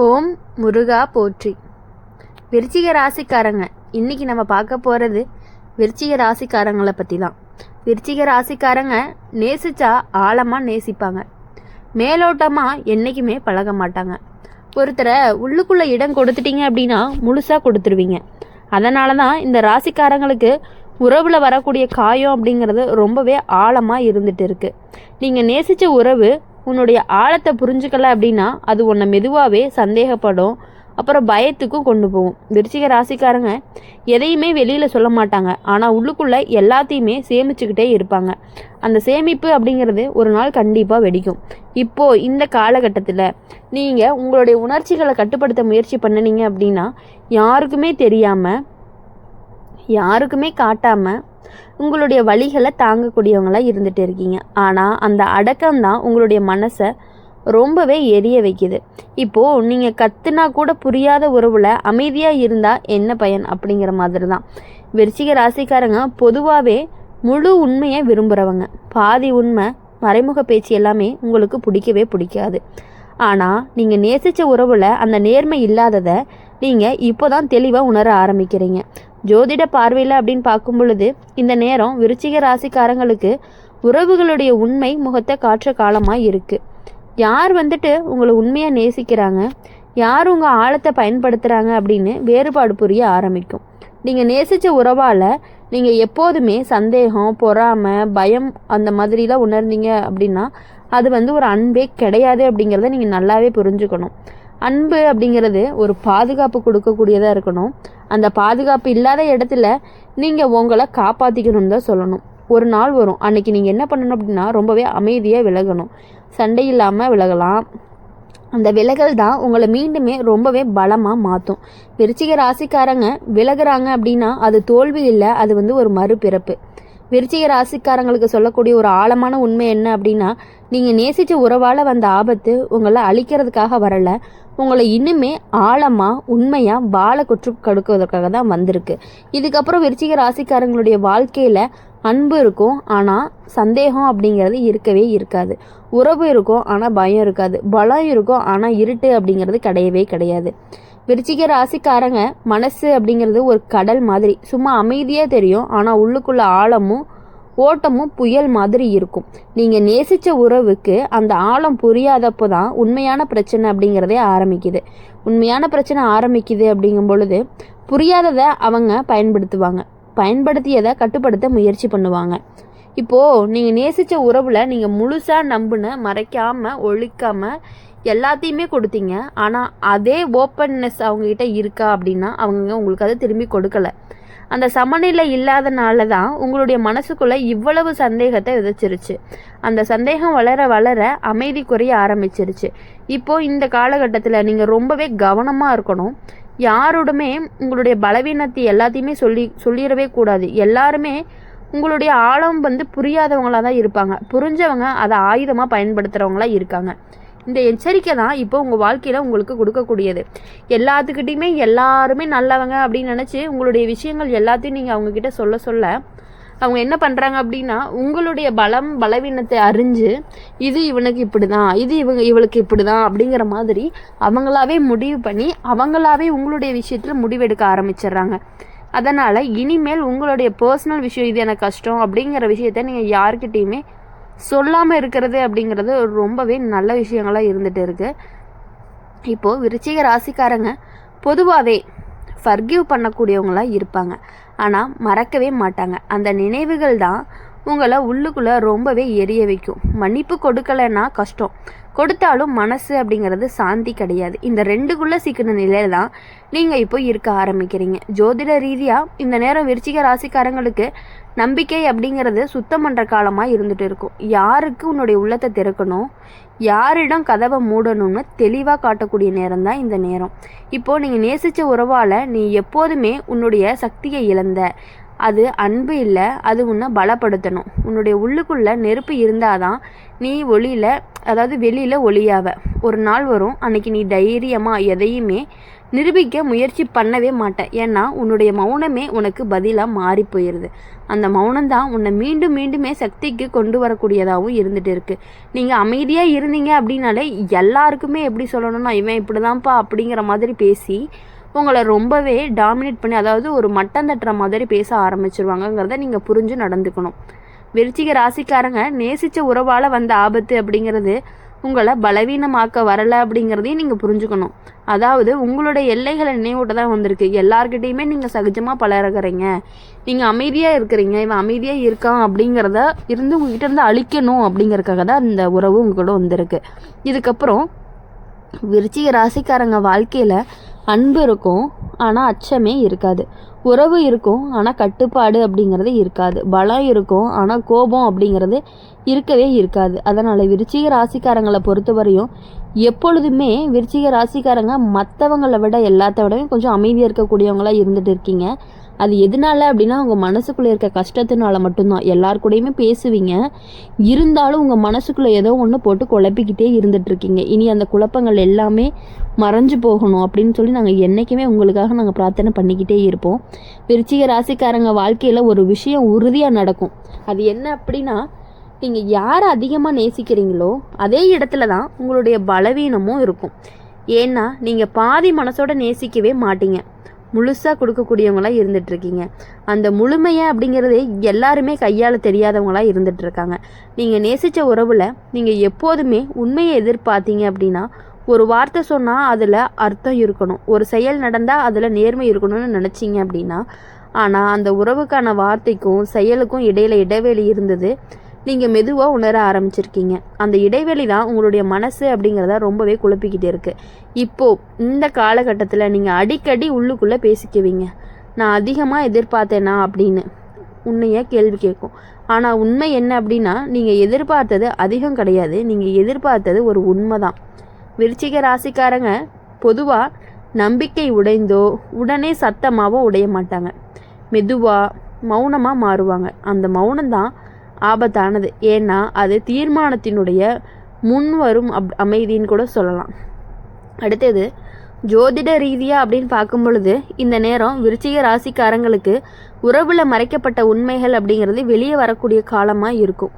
ஓம் முருகா போற்றி. விருச்சிக ராசிக்காரங்க, இன்னைக்கு நம்ம பார்க்க போகிறது விருச்சிக ராசிக்காரங்களை பற்றி தான். விருச்சிக ராசிக்காரங்க நேசிச்சா ஆழமாக நேசிப்பாங்க, மேலோட்டமாக என்றைக்குமே பழக மாட்டாங்க. ஒருத்தரை உள்ளுக்குள்ளே இடம் கொடுத்துட்டீங்க அப்படின்னா முழுசாக கொடுத்துருவீங்க. அதனால தான் இந்த ராசிக்காரங்களுக்கு உறவில் வரக்கூடிய காயம் அப்படிங்கிறது ரொம்பவே ஆழமாக இருந்துட்டு இருக்குது. நீங்கள் நேசித்த உறவு உன்னுடைய ஆழத்தை புரிஞ்சுக்கல அப்படின்னா அது உன்னை மெதுவாகவே சந்தேகப்படும், அப்புறம் பயத்துக்கும் கொண்டு போகும். விருச்சிக ராசிக்காரங்க எதையுமே வெளியில் சொல்ல மாட்டாங்க, ஆனால் உள்ளுக்குள்ளே எல்லாத்தையுமே சேமிச்சுக்கிட்டே இருப்பாங்க. அந்த சேமிப்பு அப்படிங்கிறது ஒரு நாள் கண்டிப்பாக வெடிக்கும். இப்போது இந்த காலகட்டத்தில் நீங்கள் உங்களுடைய உணர்ச்சிகளை கட்டுப்படுத்த முயற்சி பண்ணினீங்க அப்படின்னா யாருக்குமே தெரியாமல், யாருக்குமே காட்டாமல் உங்களுடைய வழிகளை தாங்கக்கூடியவங்களாக இருந்துகிட்டு இருக்கீங்க. ஆனால் அந்த அடக்கம்தான் உங்களுடைய மனசை ரொம்பவே எரிய வைக்குது. இப்போது நீங்கள் கத்துனா கூட புரியாத உறவில் அமைதியாக இருந்தால் என்ன பயன் அப்படிங்கிற மாதிரி தான். விருச்சிக ராசிக்காரங்க பொதுவாகவே முழு உண்மையை விரும்புகிறவங்க. பாதி உண்மை, மறைமுக பேச்சு எல்லாமே உங்களுக்கு பிடிக்கவே பிடிக்காது. ஆனால் நீங்கள் நேசித்த உறவில் அந்த நேர்மை இல்லாததை நீங்கள் இப்போ தான் தெளிவாக உணர ஆரம்பிக்கிறீங்க. ஜோதிட பார்வையில் அப்படின்னு பார்க்கும் பொழுது இந்த நேரம் விருச்சிக ராசிக்காரங்களுக்கு உறவுகளுடைய உண்மை முகத்தை காற்ற காலமாக இருக்குது. யார் உங்களை உண்மையாக நேசிக்கிறாங்க, யார் உங்கள் ஆழத்தை பயன்படுத்துகிறாங்க அப்படின்னு வேறுபாடு புரிய ஆரம்பிக்கும். நீங்கள் நேசித்த உறவால் நீங்கள் எப்போதுமே சந்தேகம், பொறாமை, பயம் அந்த மாதிரிலாம் உணர்ந்தீங்க அப்படின்னா அது ஒரு அன்பே கிடையாது அப்படிங்கிறத நீங்கள் நல்லாவே புரிஞ்சுக்கணும். அன்பு அப்படிங்கிறது ஒரு பாதுகாப்பு கொடுக்கக்கூடியதாக இருக்கணும். அந்த பாதுகாப்பு இல்லாத இடத்துல நீங்கள் உங்களை காப்பாற்றிக்கணும்னு தான் சொல்லணும். ஒரு நாள் வரும், அன்னைக்கு நீங்கள் என்ன பண்ணணும் அப்படின்னா ரொம்பவே அமைதியாக விலகணும். சண்டை இல்லாமல் விலகலாம். அந்த விலகல் தான் உங்களை மீண்டுமே ரொம்பவே பலமாக மாற்றும். விருச்சிக ராசிக்காரங்க விலகுறாங்க அப்படின்னா அது தோல்வி இல்லை, அது ஒரு மறுபிறப்பு. விருச்சிக ராசிக்காரங்களுக்கு சொல்லக்கூடிய ஒரு ஆழமான உண்மை என்ன அப்படின்னா, நீங்கள் நேசித்த உறவால் வந்த ஆபத்து உங்களை அழிக்கிறதுக்காக வரலை, உங்களை இன்னுமே ஆழமாக உண்மையாக வாழ கொற்று கொடுக்குவதற்காக தான் வந்திருக்கு. இதுக்கப்புறம் விருச்சிக ராசிக்காரங்களுடைய வாழ்க்கையில் அன்பு இருக்கும், ஆனால் சந்தேகம் அப்படிங்கிறது இருக்கவே இருக்காது. உறவு இருக்கும், ஆனால் பயம் இருக்காது. பலம் இருக்கும், ஆனால் இருட்டு அப்படிங்கிறது கிடையவே கிடையாது. விருச்சிக ராசிக்காரங்க மனசு அப்படிங்கிறது ஒரு கடல் மாதிரி, சும்மா அமைதியாக தெரியும், ஆனால் உள்ளுக்குள்ள ஆழமும் ஓட்டமும் புயல் மாதிரி இருக்கும். நீங்கள் நேசித்த உறவுக்கு அந்த ஆழம் புரியாதப்போ தான் உண்மையான பிரச்சனை அப்படிங்கிறதே ஆரம்பிக்குது. உண்மையான பிரச்சனை ஆரம்பிக்குது அப்படிங்கும் பொழுது புரியாததை அவங்க பயன்படுத்துவாங்க, பயன்படுத்தியதை கட்டுப்படுத்த முயற்சி பண்ணுவாங்க. இப்போது நீங்கள் நேசித்த உறவில் நீங்கள் முழுசாக நம்பின, மறைக்காமல் ஒழிக்காமல் எல்லாத்தையுமே கொடுத்தீங்க. ஆனால் அதே ஓப்பன்னஸ் அவங்கக்கிட்ட இருக்கா அப்படின்னா அவங்க உங்களுக்கு அதை திரும்பி கொடுக்கலை. அந்த சமநிலை இல்லாதனால தான் உங்களுடைய மனசுக்குள்ளே இவ்வளவு சந்தேகத்தை விதைச்சிருச்சு. அந்த சந்தேகம் வளர வளர அமைதி குறைய ஆரம்பிச்சிருச்சு. இப்போது இந்த காலகட்டத்தில் நீங்கள் ரொம்பவே கவனமாக இருக்கணும். யாரோடுமே உங்களுடைய பலவீனத்தை எல்லாத்தையுமே சொல்லிடவே கூடாது. எல்லாருமே உங்களுடைய ஆழம் புரியாதவங்களாக தான் இருப்பாங்க, புரிஞ்சவங்க அதை ஆயுதமாக பயன்படுத்துகிறவங்களா இருக்காங்க. இந்த எச்சரிக்கை தான் இப்போ உங்கள் வாழ்க்கையில் உங்களுக்கு கொடுக்கக்கூடியது. எல்லாத்துக்கிட்டையுமே எல்லாருமே நல்லவங்க அப்படின்னு நினச்சி உங்களுடைய விஷயங்கள் எல்லாத்தையும் நீங்கள் அவங்கக்கிட்ட சொல்ல அவங்க என்ன பண்ணுறாங்க அப்படின்னா உங்களுடைய பலவீனத்தை அறிஞ்சு இது இவனுக்கு இப்படி தான், இது இவளுக்கு இப்படி தான் அப்படிங்கிற மாதிரி அவங்களாவே முடிவு பண்ணி அவங்களாவே உங்களுடைய விஷயத்தில் முடிவெடுக்க ஆரம்பிச்சிடுறாங்க. அதனால் இனிமேல் உங்களுடைய பர்சனல் விஷயம், இது எனக்கு கஷ்டம் அப்படிங்கிற விஷயத்த நீங்கள் யார்கிட்டையுமே சொல்லாமல் இருக்கிறது அப்படிங்கிறது ரொம்பவே நல்ல விஷயங்களாக இருந்துகிட்டு இருக்குது. இப்போது விருச்சிக ராசிக்காரங்க பொதுவாகவே ஃபர்கிவ் பண்ணக்கூடியவங்களாக இருப்பாங்க, ஆனால் மறக்கவே மாட்டாங்க. அந்த நினைவுகள் தான் உங்களை உள்ளுக்குள்ளே ரொம்பவே எரிய வைக்கும். மன்னிப்பு கொடுக்கலைன்னா கஷ்டம், கொடுத்தாலும் மனசு அப்படிங்கிறது சாந்தி கிடையாது. இந்த ரெண்டுக்குள்ளே சிக்கின நிலையில தான் நீங்கள் இப்போ இருக்க ஆரம்பிக்கிறீங்க. ஜோதிட ரீதியாக இந்த நேரம் விருச்சிக ராசிக்காரங்களுக்கு நம்பிக்கை அப்படிங்கிறது சுத்தம் பண்ணுற காலமாக இருந்துகிட்டு இருக்கும். யாருக்கு உன்னுடைய உள்ளத்தை திறக்கணும், யாரிடம் கதவை மூடணும்னு தெளிவாக காட்டக்கூடிய நேரம் தான் இந்த நேரம். இப்போது நீங்கள் நேசித்த உறவால் நீ எப்போதுமே உன்னுடைய சக்தியை இழந்த, அது அன்பு இல்லை, அது உன்னை பலப்படுத்தணும். உன்னுடைய உள்ளுக்குள்ளே நெருப்பு இருந்தால் தான் நீ வெளியில் ஒளியாவ. ஒரு நாள் வரும், அன்னைக்கு நீ தைரியமாக எதையுமே நிரூபிக்க முயற்சி பண்ணவே மாட்டேன். ஏன்னா உன்னுடைய மௌனமே உனக்கு பதிலாக மாறி போயிடுது. அந்த மௌனம்தான் உன்னை மீண்டும் மீண்டுமே சக்திக்கு கொண்டு வரக்கூடியதாகவும் இருந்துகிட்டு இருக்குது. நீங்கள் அமைதியாக இருந்தீங்க அப்படின்னாலே எல்லாருக்குமே எப்படி சொல்லணும்னா இவன் இப்படி தான்ப்பா அப்படிங்கிற மாதிரி பேசி உங்களை ரொம்பவே டாமினேட் பண்ணி, அதாவது ஒரு மட்டம் தட்டுற மாதிரி பேச ஆரம்பிச்சிருவாங்கங்கிறத நீங்கள் புரிஞ்சு நடந்துக்கணும். விருச்சிக ராசிக்காரங்க நேசித்த உறவால் வந்த ஆபத்து அப்படிங்கிறது உங்களை பலவீனமாக்க வரலை அப்படிங்கிறதையும் நீங்கள் புரிஞ்சுக்கணும். அதாவது உங்களுடைய எல்லைகளை நினைவூட்ட தான் வந்திருக்கு. எல்லார்கிட்டையுமே நீங்கள் சகஜமாக பழகிறீங்க, நீங்கள் அமைதியாக இருக்கிறீங்க, இவன் அமைதியாக இருக்கான் அப்படிங்கிறத உங்ககிட்ட இருந்து அழிக்கணும் அப்படிங்கிறதுக்காக தான் இந்த உறவு உங்கள்கூட வந்திருக்கு. இதுக்கப்புறம் விருச்சிக ராசிக்காரங்க வாழ்க்கையில் அன்பு இருக்கும், ஆனால் அச்சமே இருக்காது. உறவு இருக்கும், ஆனால் கட்டுப்பாடு அப்படிங்கிறது இருக்காது. பலம் இருக்கும், ஆனால் கோபம் அப்படிங்கிறது இருக்கவே இருக்காது. அதனால் விருச்சிக ராசிக்காரங்களை பொறுத்தவரையும் எப்பொழுதுமே விருச்சிக ராசிக்காரங்க மற்றவங்களை விட எல்லாத்த விடவும் கொஞ்சம் அமைதியாக இருக்கக்கூடியவங்களாக இருந்துகிட்டு இருக்கீங்க. அது எதனால அப்படின்னா உங்கள் மனசுக்குள்ளே இருக்க கஷ்டத்தினால மட்டும்தான். எல்லாருக்கூடையுமே பேசுவீங்க, இருந்தாலும் உங்கள் மனசுக்குள்ளே ஏதோ ஒன்று போட்டு குழப்பிக்கிட்டே இருந்துகிட்ருக்கீங்க. இனி அந்த குழப்பங்கள் எல்லாமே மறைஞ்சு போகணும் அப்படின்னு சொல்லி நாங்கள் என்றைக்குமே உங்களுக்காக நாங்கள் பிரார்த்தனை பண்ணிக்கிட்டே இருப்போம். விருச்சிக ராசிக்காரங்க வாழ்க்கையில் ஒரு விஷயம் உறுதியாக நடக்கும். அது என்ன அப்படின்னா, நீங்கள் யாரை அதிகமாக நேசிக்கிறீங்களோ அதே இடத்துல தான் உங்களுடைய பலவீனமும் இருக்கும். ஏன்னா நீங்கள் பாதி மனசோட நேசிக்கவே மாட்டீங்க, முழுசாக கொடுக்கக்கூடியவங்களாக இருந்துகிட்ருக்கீங்க. அந்த முழுமையை அப்படிங்கிறதே எல்லாருமே கையாள தெரியாதவங்களாக இருந்துகிட்ருக்காங்க. நீங்கள் நேசித்த உறவில் நீங்கள் எப்போதுமே உண்மையை எதிர்பார்த்தீங்க அப்படின்னா, ஒரு வார்த்தை சொன்னால் அதில் அர்த்தம் இருக்கணும், ஒரு செயல் நடந்தால் அதில் நேர்மை இருக்கணும்னு நினச்சிங்க அப்படின்னா, ஆனால் அந்த உறவுக்கான வார்த்தைக்கும் செயலுக்கும் இடைவெளி இருந்தது. நீங்கள் மெதுவாக உணர ஆரம்பிச்சிருக்கீங்க. அந்த இடைவெளி தான் உங்களுடைய மனசு அப்படிங்கிறத ரொம்பவே குழப்பிக்கிட்டே இருக்குது. இப்போது இந்த காலகட்டத்தில் நீங்கள் அடிக்கடி உள்ளுக்குள்ளே பேசிக்குவீங்க, நான் அதிகமாக எதிர்பார்த்தேனா அப்படின்னு உன்னைய கேள்வி கேட்கும். ஆனால் உண்மை என்ன அப்படின்னா, நீங்கள் எதிர்பார்த்தது அதிகம் கிடையாது, நீங்கள் எதிர்பார்த்தது ஒரு உண்மை தான். விருச்சிக ராசிக்காரங்க பொதுவாக நம்பிக்கை உடைந்தோ உடனே சத்தமாகவோ உடைய மாட்டாங்க. மெதுவாக மௌனமாக மாறுவாங்க. அந்த மௌனம்தான் ஆபத்தானது. ஏன்னா அது தீர்மானத்தினுடைய முன்வரும் அமைதின்னு கூட சொல்லலாம். அடுத்தது ஜோதிட ரீதியாக அப்படின்னு பார்க்கும் பொழுது இந்த நேரம் விருச்சிக ராசிக்காரங்களுக்கு உறவில் மறைக்கப்பட்ட உண்மைகள் அப்படிங்கிறது வெளியே வரக்கூடிய காலமாக இருக்கும்.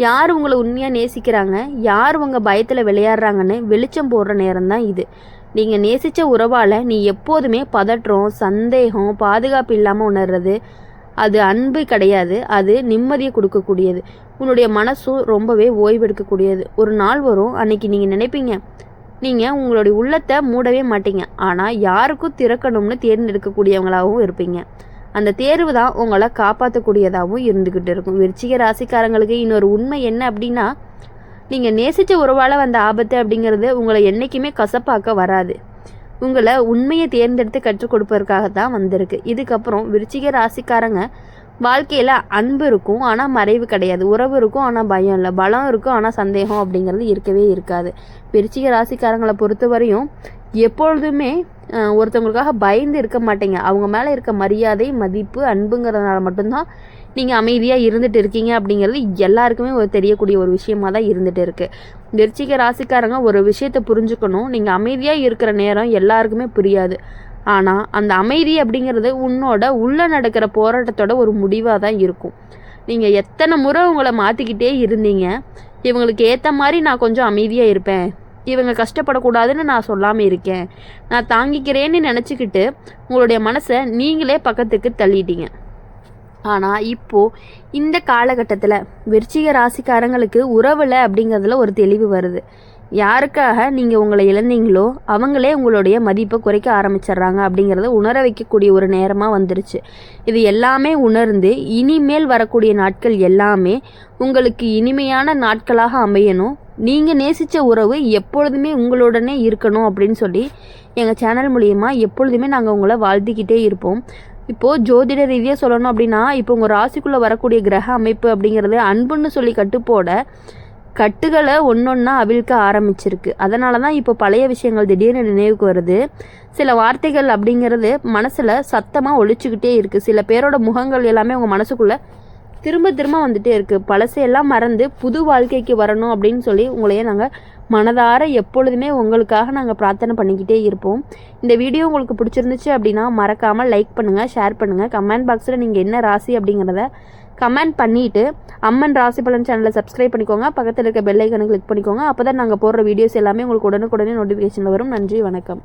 யார் உங்களை உண்மையாக நேசிக்கிறாங்க, யார் உங்கள் பயத்தில் விளையாடுறாங்கன்னு வெளிச்சம் போடுற நேரம் தான் இது. நீங்கள் நேசித்த உறவால் நீ எப்போதுமே பதற்றம், சந்தேகம், பாதுகாப்பு இல்லாமல் உணர்றது அது அன்பு கிடையாது, அது நிம்மதியை கொடுக்கக்கூடியது. உன்னுடைய மனசும் ரொம்பவே ஓய்வெடுக்கக்கூடியது. ஒரு நாள் வரும், அன்னைக்கு நீங்கள் நினைப்பீங்க நீங்கள் உங்களுடைய உள்ளத்தை மூடவே மாட்டீங்க, ஆனால் யாருக்கும் திறக்கணும்னு தேர்ந்தெடுக்கக்கூடியவங்களாகவும் இருப்பீங்க. அந்த தேர்வு தான் உங்களை காப்பாற்றக்கூடியதாகவும் இருந்துக்கிட்டு இருக்கும். விருச்சிக ராசிக்காரங்களுக்கு இன்னொரு உண்மை என்ன அப்படின்னா, நீங்கள் நேசித்த உறவால் வந்த ஆபத்து அப்படிங்கிறது உங்களை என்றைக்குமே கசப்பாக்க வராது, உங்களை உண்மையை தேர்ந்தெடுத்து கற்றுக் கொடுப்பதற்காகத்தான் வந்திருக்கு. இதுக்கப்புறம் விருச்சிக ராசிக்காரங்க வாழ்க்கையில் அன்பு இருக்கும், ஆனால் மறைவு கிடையாது. உறவு இருக்கும், ஆனால் பயம் இல்லை. பலம் இருக்கும், ஆனால் சந்தேகம் அப்படிங்கிறது இருக்கவே இருக்காது. விருச்சிக ராசிக்காரங்களை பொறுத்தவரையும் எப்பொழுதுமே ஒருத்தவங்களுக்காக பயந்து இருக்க மாட்டீங்க. அவங்க மேலே இருக்க மரியாதை, மதிப்பு, அன்புங்கிறதுனால மட்டும்தான் நீங்கள் அமைதியாக இருந்துகிட்டு இருக்கீங்க அப்படிங்கிறது எல்லாருக்குமே தெரியக்கூடிய ஒரு விஷயமாக தான் இருந்துகிட்டு இருக்குது. விருச்சிக ராசிக்காரங்க ஒரு விஷயத்தை புரிஞ்சுக்கணும், நீங்கள் அமைதியாக இருக்கிற நேரம் எல்லாருக்குமே புரியாது, ஆனால் அந்த அமைதி அப்படிங்கிறது உன்னோட உள்ளே நடக்கிற போராட்டத்தோட ஒரு முடிவாக தான் இருக்கும். நீங்கள் எத்தனை முறை உங்களை மாற்றிக்கிட்டே இருந்தீங்க, இவங்களுக்கு ஏற்ற மாதிரி நான் கொஞ்சம் அமைதியாக இருப்பேன், இவங்க கஷ்டப்படக்கூடாதுன்னு நான் சொல்லாமல் இருக்கேன், நான் தாங்கிக்கிறேன்னு நினச்சிக்கிட்டு உங்களுடைய மனசை நீங்களே பக்கத்துக்கு தள்ளிட்டீங்க. ஆனால் இப்போது இந்த காலகட்டத்தில் விருச்சிக ராசிக்காரங்களுக்கு உறவில் அப்படிங்கிறதுல ஒரு தெளிவு வருது. யாருக்காக நீங்கள் உங்களை இழந்தீங்களோ அவங்களே உங்களுடைய மதிப்பை குறைக்க ஆரம்பிச்சிட்றாங்க அப்படிங்கிறத உணர வைக்கக்கூடிய ஒரு நேரமாக வந்துருச்சு. இது எல்லாமே உணர்ந்து இனிமேல் வரக்கூடிய நாட்கள் எல்லாமே உங்களுக்கு இனிமையான நாட்களாக அமையணும். நீங்கள் நேசித்த உறவு எப்பொழுதுமே உங்களுடனே இருக்கணும் அப்படின்னு சொல்லி எங்கள் சேனல் மூலிமா எப்பொழுதுமே நாங்கள் உங்களை வாழ்த்திக்கிட்டே இருப்போம். இப்போது ஜோதிட ரீதியாக சொல்லணும் அப்படின்னா, இப்போ உங்கள் ராசிக்குள்ளே வரக்கூடிய கிரக அமைப்பு அப்படிங்கிறது அன்புன்னு சொல்லி கட்டுப்போட கட்டுகளை ஒன்றொன்னா அவிழ்க்க ஆரம்பிச்சிருக்கு. அதனால தான் இப்போ பழைய விஷயங்கள் திடீர்னு நினைவுக்கு வருது. சில வார்த்தைகள் அப்படிங்கிறது மனசில் சத்தமாக ஒழிச்சுக்கிட்டே இருக்குது. சில பேரோட முகங்கள் எல்லாமே உங்கள் மனசுக்குள்ளே திரும்ப திரும்ப வந்துகிட்டே இருக்குது. பழசையெல்லாம் மறந்து புது வாழ்க்கைக்கு வரணும் அப்படின்னு சொல்லி உங்களையே நாங்கள் மனதார எப்பொழுதுமே உங்களுக்காக நாங்கள் பிரார்த்தனை பண்ணிக்கிட்டே இருப்போம். இந்த வீடியோ உங்களுக்கு பிடிச்சிருந்துச்சு அப்படின்னா மறக்காமல் லைக் பண்ணுங்கள், ஷேர் பண்ணுங்கள். கமெண்ட் பாக்ஸில் நீங்கள் என்ன ராசி அப்படிங்கிறத கமெண்ட் பண்ணிவிட்டு அம்மன் ராசி பலன் சேனலை சப்ஸ்கிரைப் பண்ணிக்கோங்க. பக்கத்தில் இருக்க பெல் ஐக்கனை கிளிக் பண்ணிக்கோங்க. அப்போ தான் நாங்கள் போடுற வீடியோஸ் எல்லாமே உங்களுக்கு உடனுக்குடனே நோட்டிஃபிகேஷனில் வரும். நன்றி, வணக்கம்.